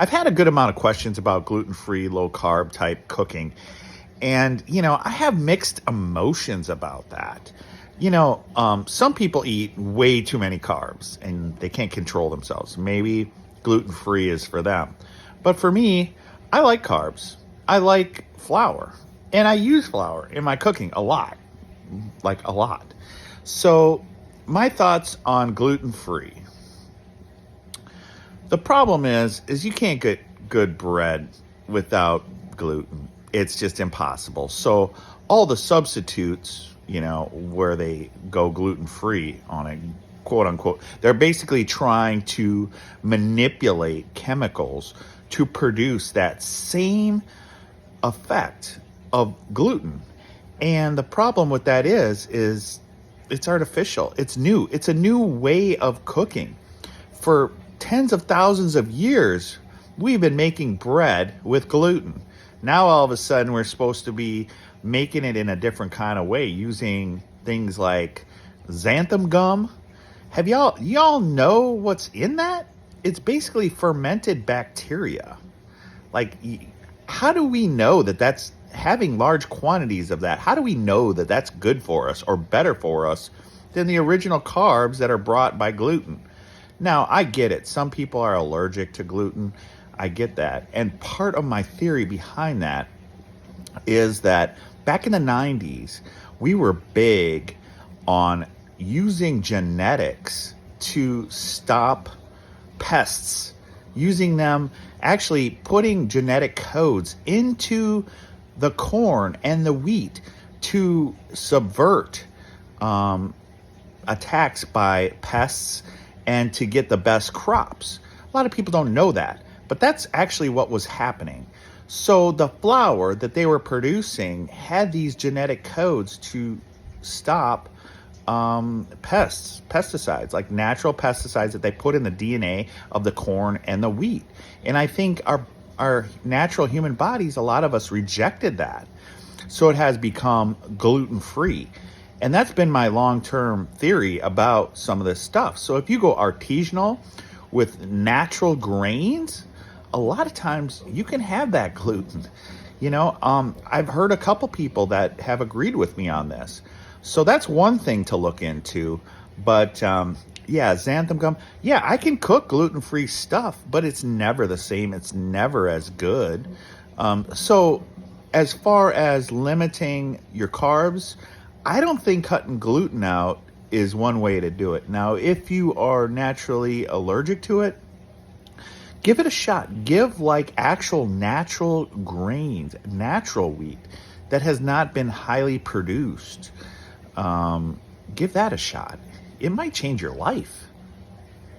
I've had a good amount of questions about gluten-free, low-carb type cooking. And, I have mixed emotions about that. Some people eat way too many carbs and they can't control themselves. Maybe gluten-free is for them. But for me, I like carbs. I like flour. And I use flour in my cooking a lot, like a lot. So, my thoughts on gluten-free. The problem is you can't get good bread without gluten. It's just impossible. So all the substitutes, where they go gluten free on a quote unquote, they're basically trying to manipulate chemicals to produce that same effect of gluten. And the problem with that is it's artificial. It's new. It's a new way of cooking. For tens of thousands of years, we've been making bread with gluten. Now all of a sudden we're supposed to be making it in a different kind of way using things like xanthan gum. Have y'all know what's in that? It's basically fermented bacteria. Like, how do we know that that's having large quantities of that? How do we know that that's good for us or better for us than the original carbs that are brought by gluten? Now, I get it. Some people are allergic to gluten. I get that. And part of my theory behind that is that back in the 90s, we were big on using genetics to stop pests, using them, actually putting genetic codes into the corn and the wheat to subvert attacks by pests and to get the best crops. A lot of people don't know that, but that's actually what was happening. So the flour that they were producing had these genetic codes to stop pesticides, like natural pesticides that they put in the DNA of the corn and the wheat. And I think our natural human bodies, a lot of us rejected that. So it has become gluten-free. And that's been my long-term theory about some of this stuff. So if you go artisanal with natural grains, a lot of times you can have that gluten. I've heard a couple people that have agreed with me on this. So that's one thing to look into. But yeah, xanthan gum. Yeah, I can cook gluten-free stuff, but it's never the same. It's never as good. So as far as limiting your carbs, I don't think cutting gluten out is one way to do it. Now, if you are naturally allergic to it, give it a shot. Give like actual natural grains, natural wheat that has not been highly produced. Give that a shot. It might change your life.